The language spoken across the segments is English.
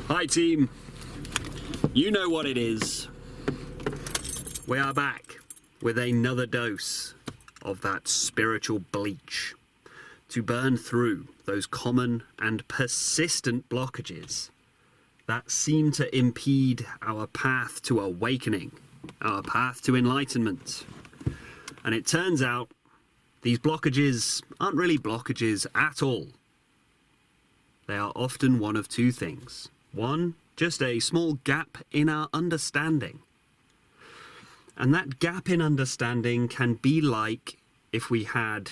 Hi team, you know what it is. We are back with another dose of that spiritual bleach to burn through those common and persistent blockages that seem to impede our path to awakening, our path to enlightenment. And it turns out these blockages aren't really blockages at all. They are often one of two things. One, just a small gap in our understanding. And that gap in understanding can be like if we had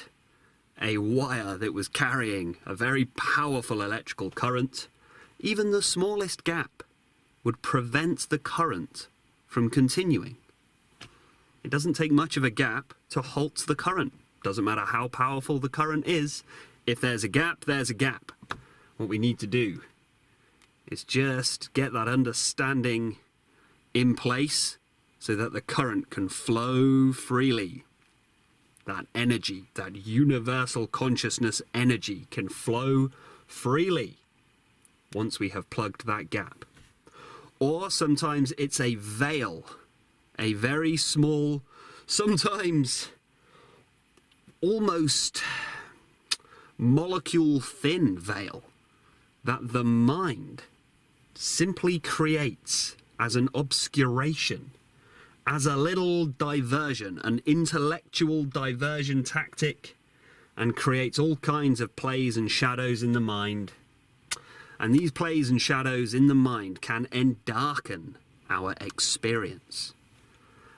a wire that was carrying a very powerful electrical current. Even the smallest gap would prevent the current from continuing. It doesn't take much of a gap to halt the current. Doesn't matter how powerful the current is. If there's a gap, there's a gap. What we need to do is just get that understanding in place so that the current can flow freely. That energy, that universal consciousness energy can flow freely once we have plugged that gap. Or sometimes it's a veil, a very small, sometimes almost molecule thin veil that the mind simply creates as an obscuration, as a little diversion, an intellectual diversion tactic, and creates all kinds of plays and shadows in the mind. And these plays and shadows in the mind can endarken our experience.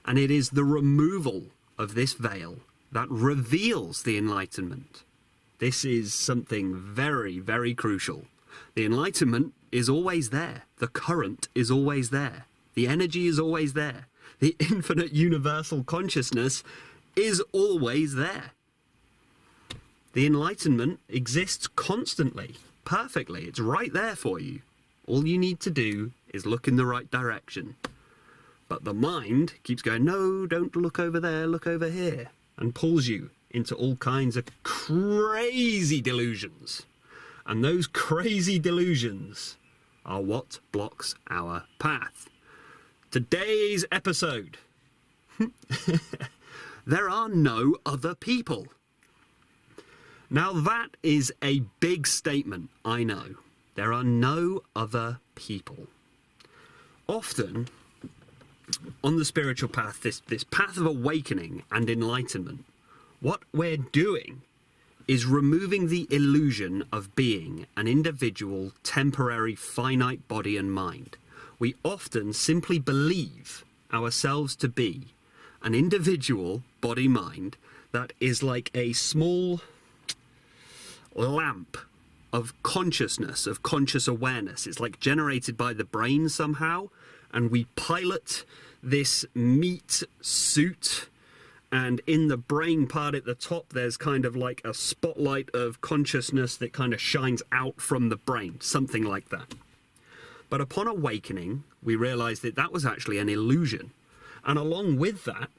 And it is the removal of this veil that reveals the enlightenment. This is something very, very crucial. The enlightenment is always there. The current is always there. The energy is always there. The infinite universal consciousness is always there. The enlightenment exists constantly, perfectly. It's right there for you. All you need to do is look in the right direction. But the mind keeps going, no, don't look over there, look over here, and pulls you into all kinds of crazy delusions. And those crazy delusions are what blocks our path. Today's episode. There are no other people. Now that is a big statement, I know. There are no other people. Often, on the spiritual path, this path of awakening and enlightenment, what we're doing is removing the illusion of being an individual, temporary, finite body and mind. We often simply believe ourselves to be an individual body-mind that is like a small lamp of consciousness, of conscious awareness. It's like generated by the brain somehow, and we pilot this meat suit, and in the brain part at the top, there's kind of like a spotlight of consciousness that kind of shines out from the brain, something like that. But upon awakening, we realized that that was actually an illusion. And along with that,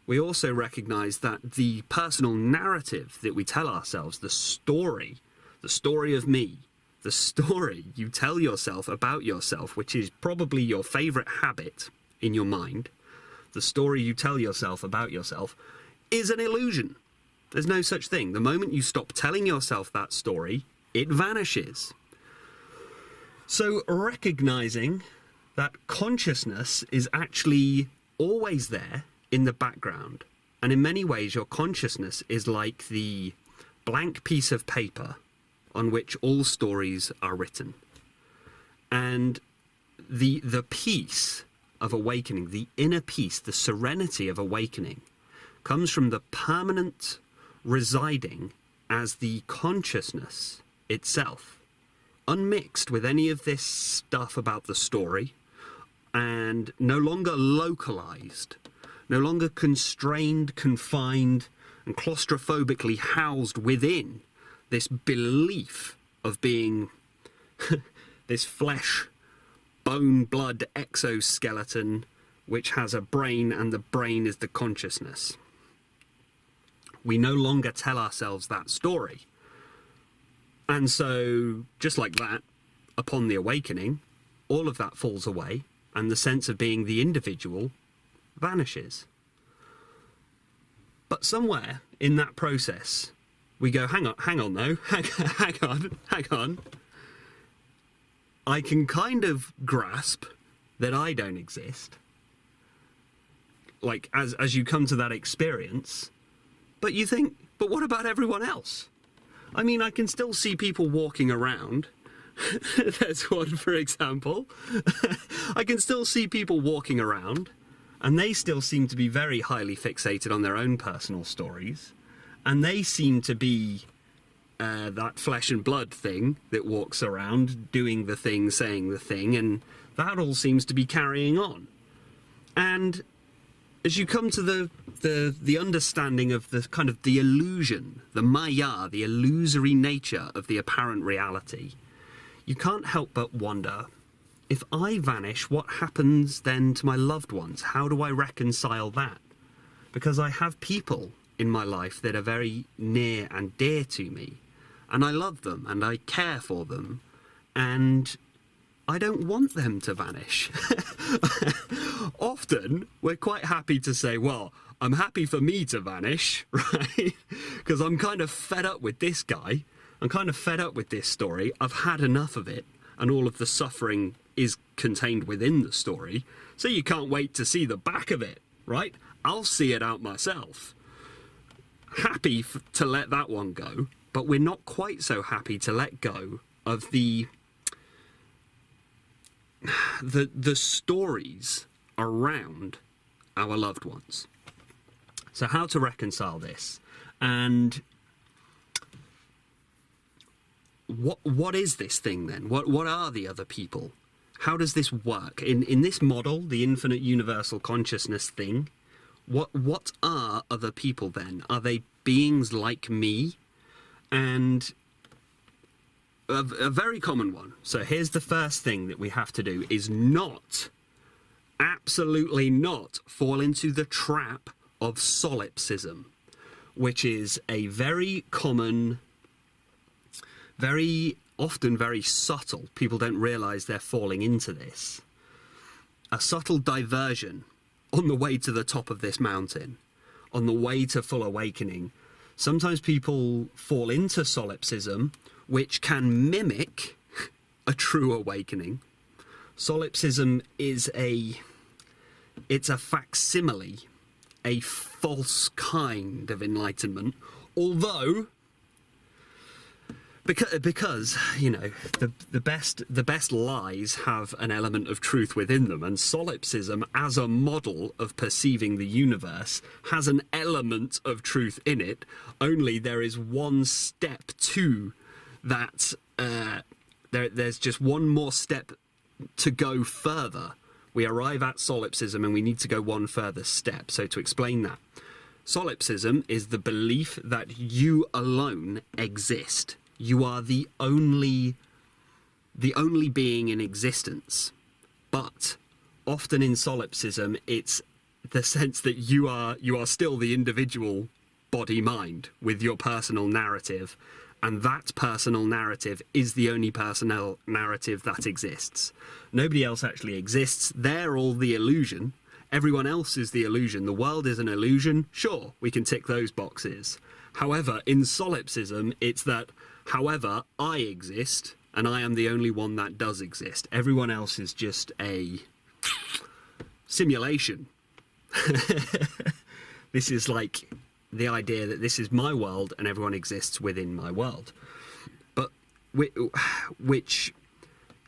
we also recognize that the personal narrative that we tell ourselves, the story of me, the story you tell yourself about yourself, which is probably your favorite habit in your mind, the story you tell yourself about yourself is an illusion. There's no such thing. The moment you stop telling yourself that story, it vanishes. So recognizing that consciousness is actually always there in the background, and in many ways your consciousness is like the blank piece of paper on which all stories are written. And the peace of awakening, the inner peace, the serenity of awakening, comes from the permanent residing as the consciousness itself, unmixed with any of this stuff about the story, and no longer localized, no longer constrained, confined, and claustrophobically housed within this belief of being this flesh, bone, blood exoskeleton which has a brain, and the brain is the consciousness. We no longer tell ourselves that story. And so, just like that, upon the awakening, all of that falls away, and the sense of being the individual vanishes. But somewhere in that process, we go, hang on though, hang on. I can kind of grasp that I don't exist. Like, as you come to that experience, but you think, but what about everyone else? I mean, I can still see people walking around. There's one, for example. I can still see people walking around, and they still seem to be very highly fixated on their own personal stories. And they seem to be that flesh and blood thing that walks around, doing the thing, saying the thing, and that all seems to be carrying on. And as you come to the understanding of the kind of the illusion, the maya, the illusory nature of the apparent reality, you can't help but wonder, if I vanish, what happens then to my loved ones? How do I reconcile that? Because I have people in my life that are very near and dear to me, and I love them and I care for them, and I don't want them to vanish. Often we're quite happy to say, well, I'm happy for me to vanish, right? Because I'm kind of fed up with this guy. I'm kind of fed up with this story. I've had enough of it, and all of the suffering is contained within the story, so you can't wait to see the back of it, right? I'll see it out myself. Happy to let that one go, but we're not quite so happy to let go of the stories around our loved ones. So how to reconcile this, and what is this thing then? What are the other people? How does this work in this model, the infinite universal consciousness thing? What are other people then? Are they beings like me? And a very common one. So here's the first thing that we have to do, is absolutely not fall into the trap of solipsism, which is a very common, very often very subtle, people don't realize they're falling into this, a subtle diversion on the way to the top of this mountain, on the way to full awakening. Sometimes people fall into solipsism, which can mimic a true awakening. Solipsism is it's a facsimile, a false kind of enlightenment, although because you know, the best lies have an element of truth within them, and solipsism as a model of perceiving the universe has an element of truth in it, only there is one step to that. There's just one more step to go further. We arrive at solipsism and we need to go one further step. So to explain that, solipsism is the belief that you alone exist. You are the only being in existence. But often in solipsism, it's the sense that you are still the individual body-mind with your personal narrative, and that personal narrative is the only personal narrative that exists. Nobody else actually exists. They're all the illusion. Everyone else is the illusion. The world is an illusion. Sure, we can tick those boxes. However, in solipsism, it's that, however, I exist, and I am the only one that does exist. Everyone else is just a simulation. This is like the idea that this is my world and everyone exists within my world. But which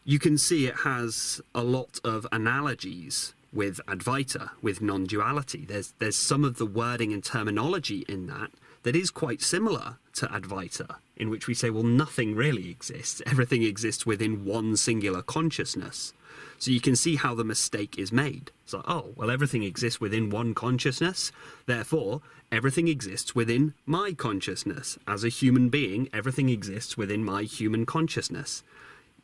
you can see it has a lot of analogies with Advaita, with non-duality. There's some of the wording and terminology in that is quite similar to Advaita, in which we say, well, nothing really exists. Everything exists within one singular consciousness. So you can see how the mistake is made. It's like, oh, well, everything exists within one consciousness. Therefore, everything exists within my consciousness. As a human being, everything exists within my human consciousness.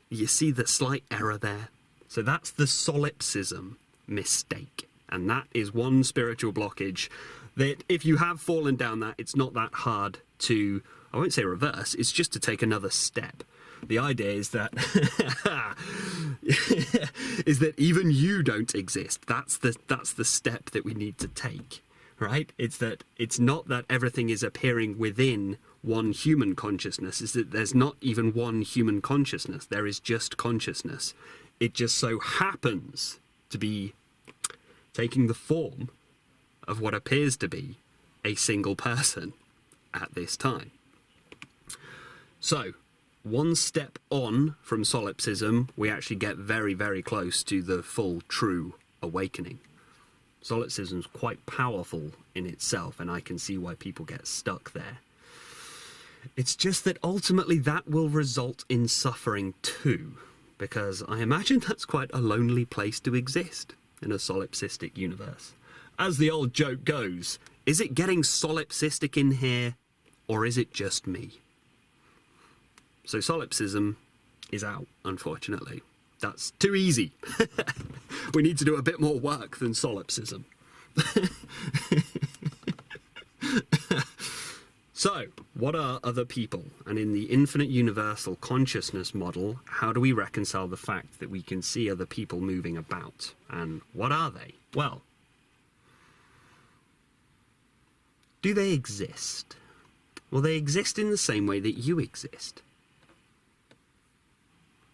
You see the slight error there? So that's the solipsism mistake. And that is one spiritual blockage that if you have fallen down that, it's not that hard to, I won't say reverse, it's just to take another step. The idea is that is that even you don't exist. That's the step that we need to take, right? It's not that everything is appearing within one human consciousness. Is that there's not even one human consciousness. There is just consciousness. It just so happens to be taking the form of what appears to be a single person at this time. So, one step on from solipsism, we actually get very, very close to the full, true awakening. Solipsism's quite powerful in itself, and I can see why people get stuck there. It's just that ultimately that will result in suffering too, because I imagine that's quite a lonely place to exist in a solipsistic universe. As the old joke goes, is it getting solipsistic in here, or is it just me? So solipsism is out, unfortunately. That's too easy. We need to do a bit more work than solipsism. So, what are other people? And in the infinite universal consciousness model, how do we reconcile the fact that we can see other people moving about? And what are they? Well, do they exist? Well, they exist in the same way that you exist.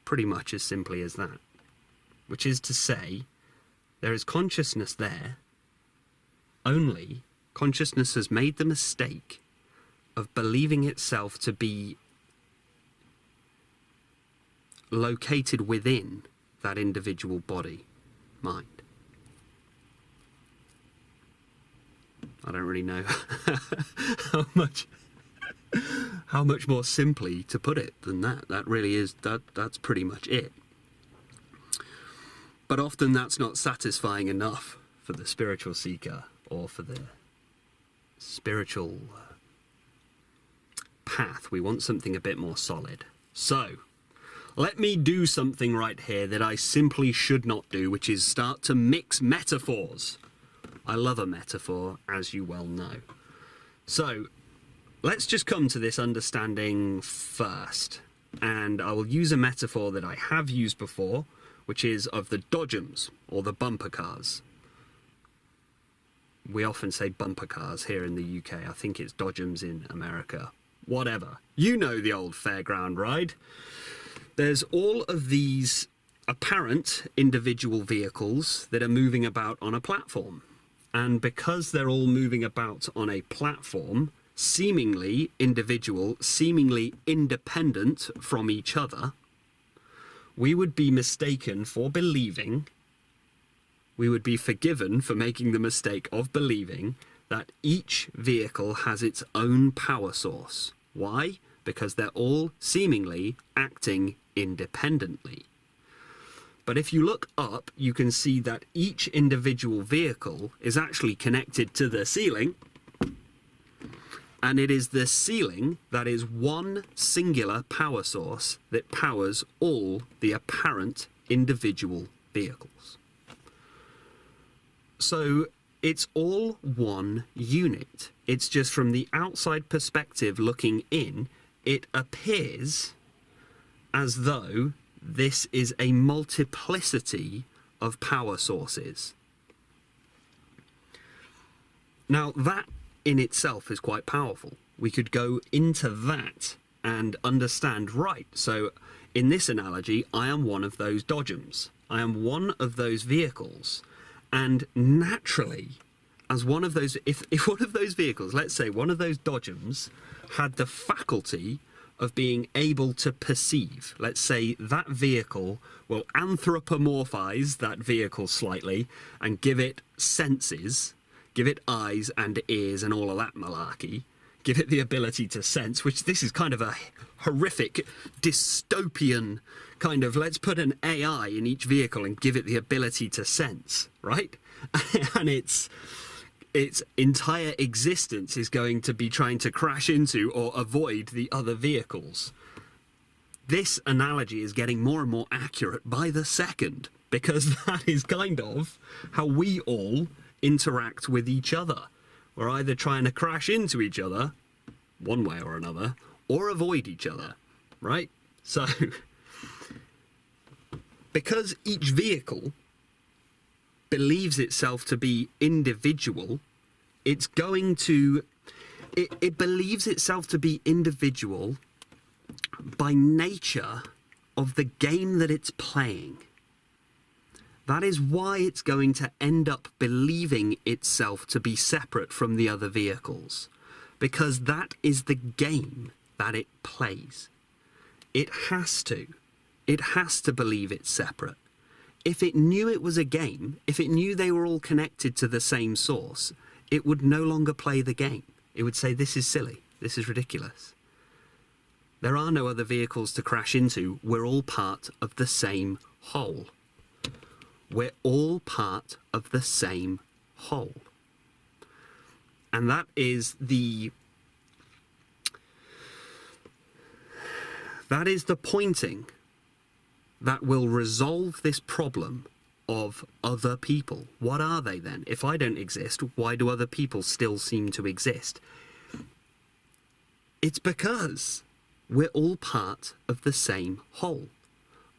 Pretty much as simply as that. Which is to say, there is consciousness there, only consciousness has made the mistake of believing itself to be located within that individual body, mind. I don't really know how much more simply to put it than that. That really is, that's pretty much it. But often that's not satisfying enough for the spiritual seeker or for the spiritual path. We want something a bit more solid. So, let me do something right here that I simply should not do, which is start to mix metaphors. I love a metaphor, as you well know. So, let's just come to this understanding first. And I will use a metaphor that I have used before, which is of the dodgems, or the bumper cars. We often say bumper cars here in the UK. I think it's dodgems in America. Whatever. You know the old fairground ride. There's all of these apparent individual vehicles that are moving about on a platform. And because they're all moving about on a platform, seemingly individual, seemingly independent from each other, we would be mistaken for believing, we would be forgiven for making the mistake of believing that each vehicle has its own power source. Why? Because they're all seemingly acting independently. But if you look up, you can see that each individual vehicle is actually connected to the ceiling, and it is the ceiling that is one singular power source that powers all the apparent individual vehicles. So it's all one unit. It's just from the outside perspective looking in, it appears as though this is a multiplicity of power sources. Now that in itself is quite powerful. We could go into that and understand, right, so in this analogy, I am one of those dodgems. I am one of those vehicles. And naturally, as one of those, if one of those vehicles, let's say one of those dodgems, had the faculty of being able to perceive, let's say that vehicle will anthropomorphize that vehicle slightly and give it senses, give it eyes and ears and all of that malarkey, give it the ability to sense, which this is kind of a horrific dystopian kind of, let's put an AI in each vehicle and give it the ability to sense, right? And its entire existence is going to be trying to crash into or avoid the other vehicles. This analogy is getting more and more accurate by the second, because that is kind of how we all interact with each other. We're either trying to crash into each other, one way or another, or avoid each other, right? So, because each vehicle believes itself to be individual, it's going to... It believes itself to be individual by nature of the game that it's playing. That is why it's going to end up believing itself to be separate from the other vehicles, because that is the game that it plays. It has to. It has to believe it's separate. If it knew it was a game, if it knew they were all connected to the same source, it would no longer play the game. It would say, this is silly, this is ridiculous. There are no other vehicles to crash into. We're all part of the same whole. We're all part of the same whole. And that is the pointing that will resolve this problem of other people. What are they then? If I don't exist, why do other people still seem to exist? It's because we're all part of the same whole.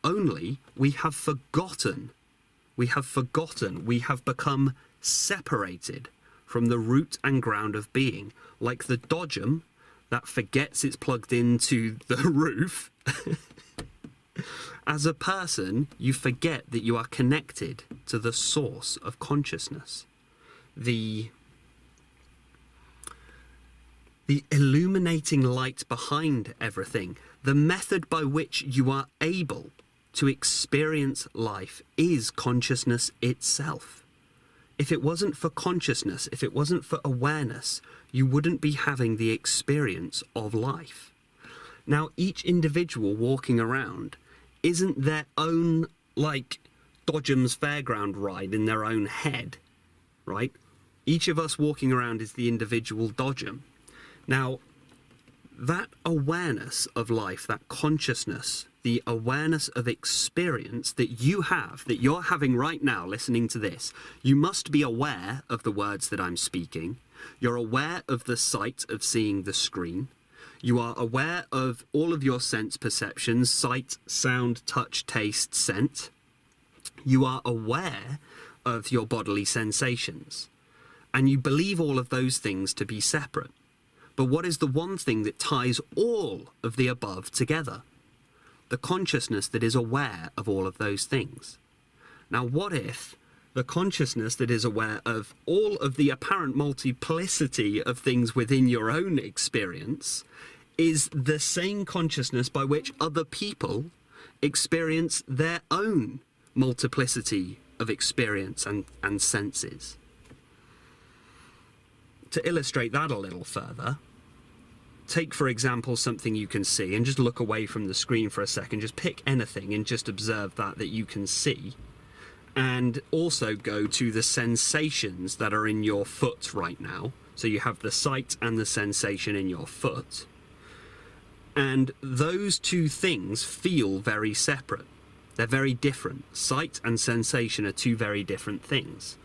Only we have forgotten, we have become separated from the root and ground of being, like the dodgem that forgets it's plugged into the roof. As a person, you forget that you are connected to the source of consciousness. The illuminating light behind everything, the method by which you are able to experience life is consciousness itself. If it wasn't for consciousness, if it wasn't for awareness, you wouldn't be having the experience of life. Now, each individual walking around isn't their own, like, Dodgem's fairground ride in their own head, right? Each of us walking around is the individual Dodgem. Now, that awareness of life, that consciousness, the awareness of experience that you have, that you're having right now listening to this, you must be aware of the words that I'm speaking. You're aware of the sight of seeing the screen. You are aware of all of your sense perceptions, sight, sound, touch, taste, scent. You are aware of your bodily sensations. And you believe all of those things to be separate. But what is the one thing that ties all of the above together? The consciousness that is aware of all of those things. Now, what if the consciousness that is aware of all of the apparent multiplicity of things within your own experience is the same consciousness by which other people experience their own multiplicity of experience and senses? To illustrate that a little further, take, for example, something you can see, and just look away from the screen for a second. Just pick anything and just observe that you can see. And also go to the sensations that are in your foot right now. So you have the sight and the sensation in your foot. And those two things feel very separate. They're very different. Sight and sensation are two very different things.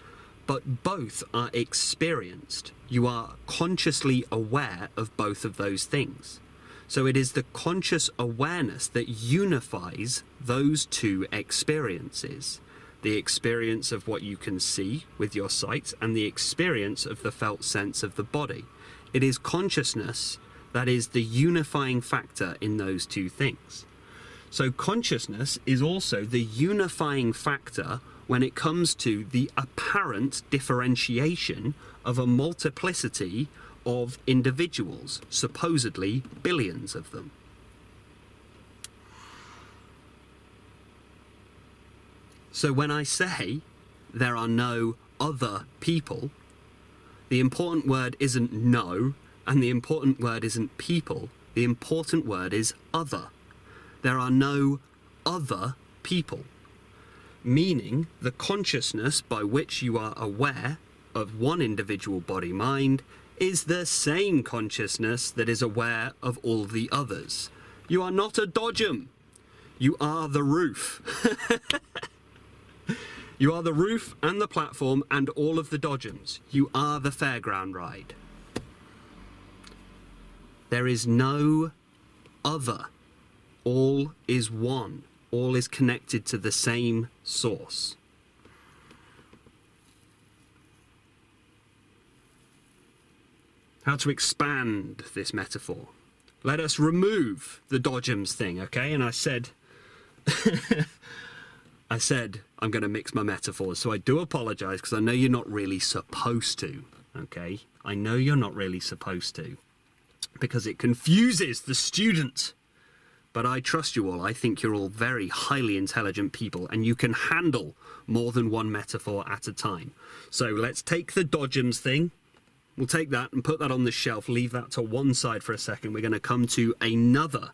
But both are experienced. You are consciously aware of both of those things. So it is the conscious awareness that unifies those two experiences. The experience of what you can see with your sight and the experience of the felt sense of the body. It is consciousness that is the unifying factor in those two things. So consciousness is also the unifying factor when it comes to the apparent differentiation of a multiplicity of individuals, supposedly billions of them. So when I say there are no other people, the important word isn't no, and the important word isn't people. The important word is other. There are no other people. Meaning the consciousness by which you are aware of one individual body-mind is the same consciousness that is aware of all the others. You are not a Dodgem. You are the roof. You are the roof and the platform and all of the Dodgems. You are the fairground ride. There is no other. All is one. All is connected to the same source. How to expand this metaphor. Let us remove the Dodgems thing, okay? And I said, I'm going to mix my metaphors, so I do apologize because I know you're not really supposed to, okay? I know you're not really supposed to because it confuses the student. But I trust you all. I think you're all very highly intelligent people and you can handle more than one metaphor at a time. So let's take the Dodgems thing. We'll take that and put that on the shelf, leave that to one side for a second. We're going to come to another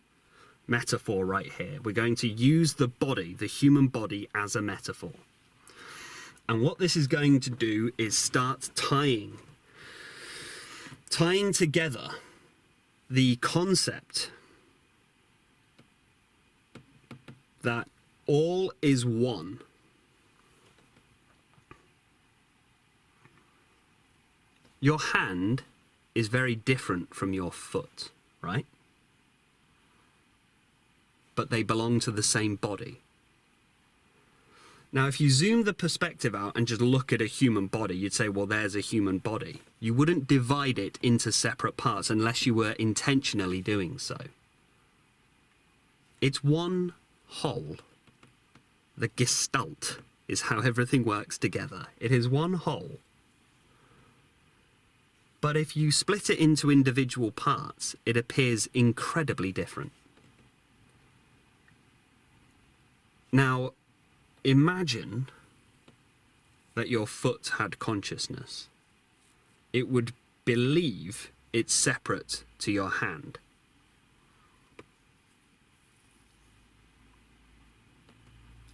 metaphor right here. We're going to use the body, the human body, as a metaphor. And what this is going to do is start tying together the concept that all is one. Your hand is very different from your foot, right? But they belong to the same body. Now, if you zoom the perspective out and just look at a human body, you'd say, well, there's a human body. You wouldn't divide it into separate parts unless you were intentionally doing so. It's one whole. The gestalt is how everything works together. It is one whole. But if you split it into individual parts, it appears incredibly different. Now, imagine that your foot had consciousness. It would believe it's separate to your hand.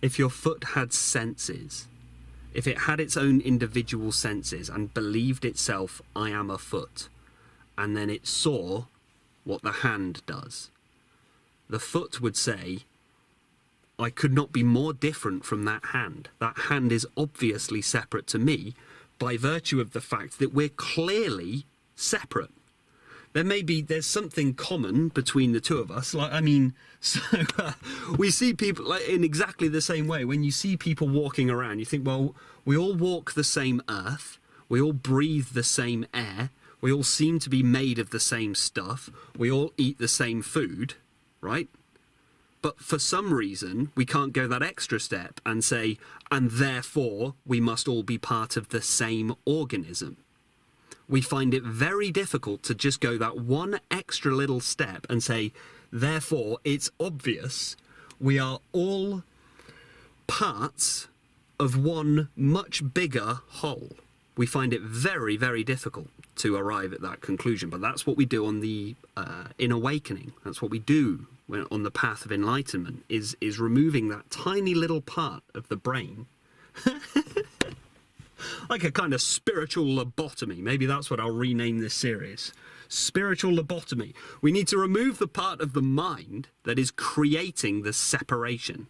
If your foot had senses, if it had its own individual senses and believed itself, I am a foot, and then it saw what the hand does, the foot would say, I could not be more different from that hand. That hand is obviously separate to me by virtue of the fact that we're clearly separate. There's something common between the two of us. We see people in exactly the same way. When you see people walking around, you think, well, we all walk the same earth. We all breathe the same air. We all seem to be made of the same stuff. We all eat the same food, right? But for some reason, we can't go that extra step and say, and therefore we must all be part of the same organism. We find it very difficult to just go that one extra little step and say, therefore, it's obvious we are all parts of one much bigger whole. We find it very, very difficult to arrive at that conclusion. But that's what we do on the in awakening. That's what we do when on the path of enlightenment, is removing that tiny little part of the brain. Like a kind of spiritual lobotomy. Maybe that's what I'll rename this series. Spiritual lobotomy. We need to remove the part of the mind that is creating the separation,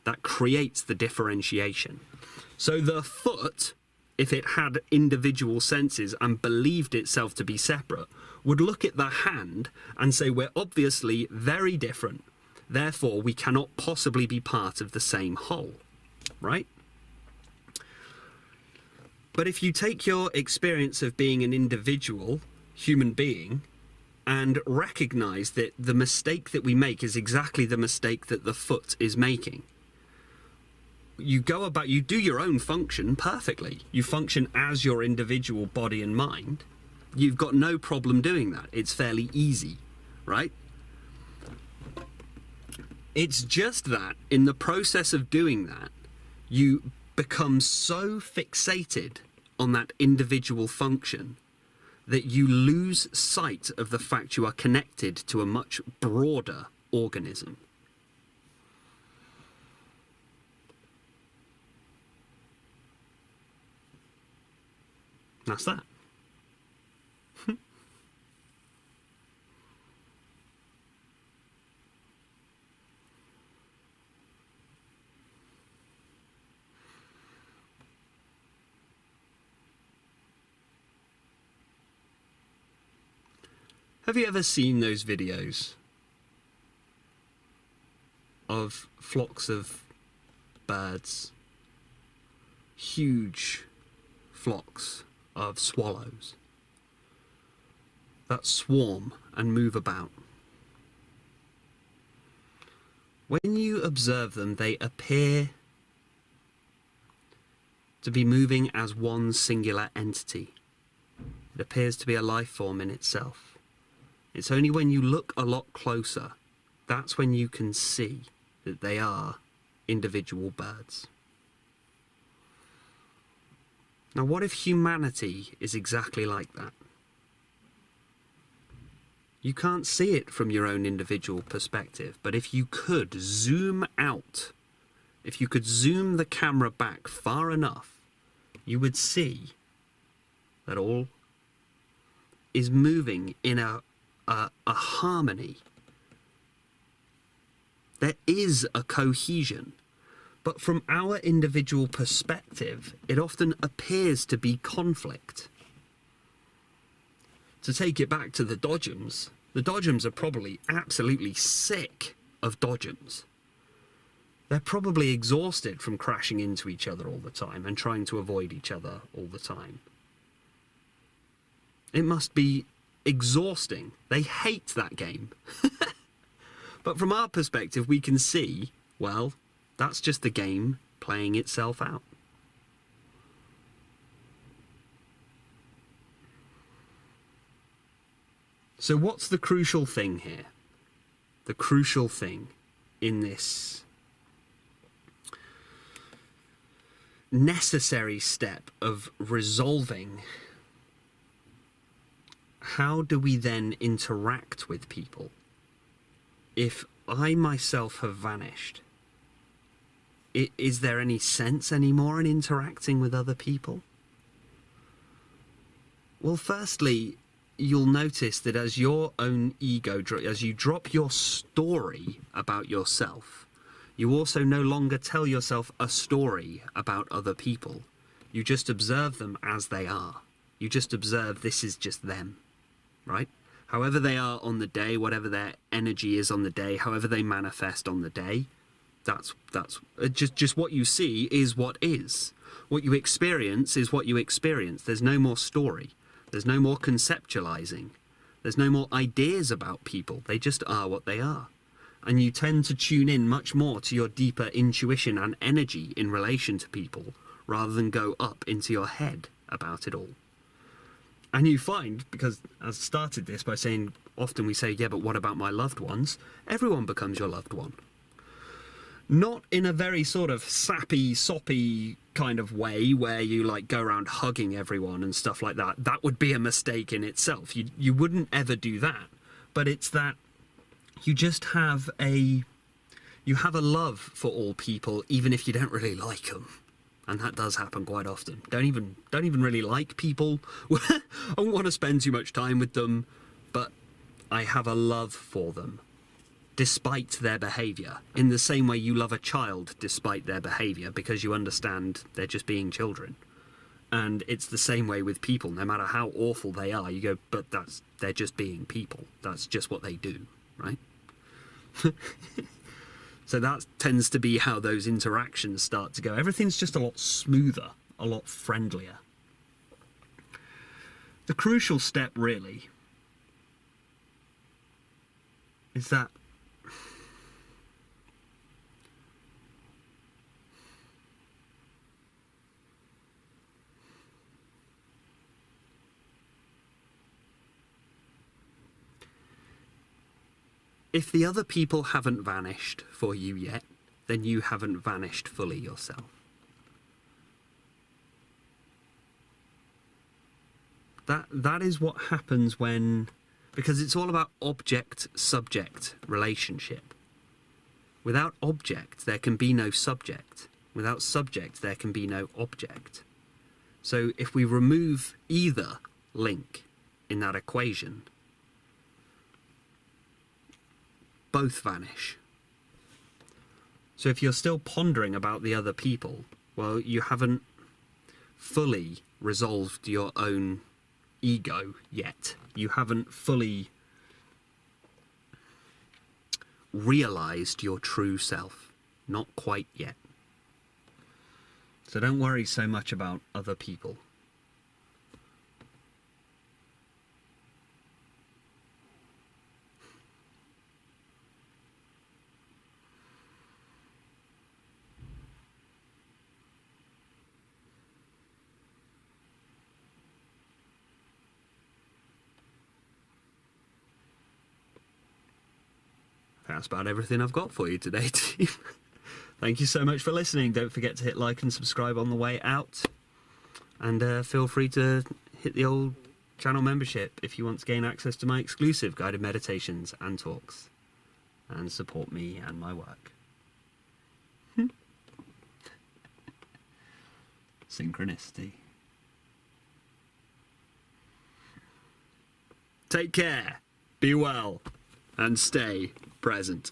that creates the differentiation. So the foot, if it had individual senses and believed itself to be separate, would look at the hand and say, we're obviously very different. Therefore, we cannot possibly be part of the same whole, right? But if you take your experience of being an individual human being and recognize that the mistake that we make is exactly the mistake that the foot is making, you do your own function perfectly. You function as your individual body and mind. You've got no problem doing that. It's fairly easy, right? It's just that in the process of doing that, you become so fixated on that individual function that you lose sight of the fact you are connected to a much broader organism. That's that. Have you ever seen those videos of flocks of birds, huge flocks of swallows that swarm and move about. When you observe them, they appear to be moving as one singular entity. It appears to be a life form in itself. It's only when you look a lot closer, that's when you can see that they are individual birds. Now, what if humanity is exactly like that? You can't see it from your own individual perspective, but if you could zoom out, if you could zoom the camera back far enough, you would see that all is moving in a harmony. There is a cohesion, but from our individual perspective, it often appears to be conflict. To take it back to the dodgems are probably absolutely sick of dodgems. They're probably exhausted from crashing into each other all the time and trying to avoid each other all the time. It must be exhausting. They hate that game. But from our perspective, we can see, well, that's just the game playing itself out. So what's the crucial thing here? The crucial thing in this necessary step of resolving, how do we then interact with people? If I myself have vanished, is there any sense anymore in interacting with other people? Well, firstly, you'll notice that as your own ego, as you drop your story about yourself, you also no longer tell yourself a story about other people. You just observe them as they are. You just observe this is just them, right? However they are on the day, whatever their energy is on the day, however they manifest on the day, that's just what you see is what is. What you experience is what you experience. There's no more story. There's no more conceptualizing. There's no more ideas about people. They just are what they are. And you tend to tune in much more to your deeper intuition and energy in relation to people, rather than go up into your head about it all. And you find, because I started this by saying, often we say, yeah, but what about my loved ones? Everyone becomes your loved one. Not in a very sort of sappy, soppy kind of way where you like go around hugging everyone and stuff like that. That would be a mistake in itself. You wouldn't ever do that. But it's that you just have a love for all people, even if you don't really like them. And that does happen quite often. Don't even really like people. I don't want to spend too much time with them, but I have a love for them, despite their behaviour. In the same way you love a child despite their behaviour, because you understand they're just being children. And it's the same way with people. No matter how awful they are, you go, but they're just being people. That's just what they do, right? So that tends to be how those interactions start to go. Everything's just a lot smoother, a lot friendlier. The crucial step, really, is that if the other people haven't vanished for you yet, then you haven't vanished fully yourself. That is what happens when, because it's all about object-subject relationship. Without object, there can be no subject. Without subject, there can be no object. So if we remove either link in that equation, both vanish. So if you're still pondering about the other people, well, you haven't fully resolved your own ego yet. You haven't fully realized your true self. Not quite yet. So don't worry so much about other people. That's about everything I've got for you today, team. Thank you so much for listening. Don't forget to hit like and subscribe on the way out. And feel free to hit the old channel membership if you want to gain access to my exclusive guided meditations and talks. And support me and my work. Synchronicity. Take care, be well, and stay present.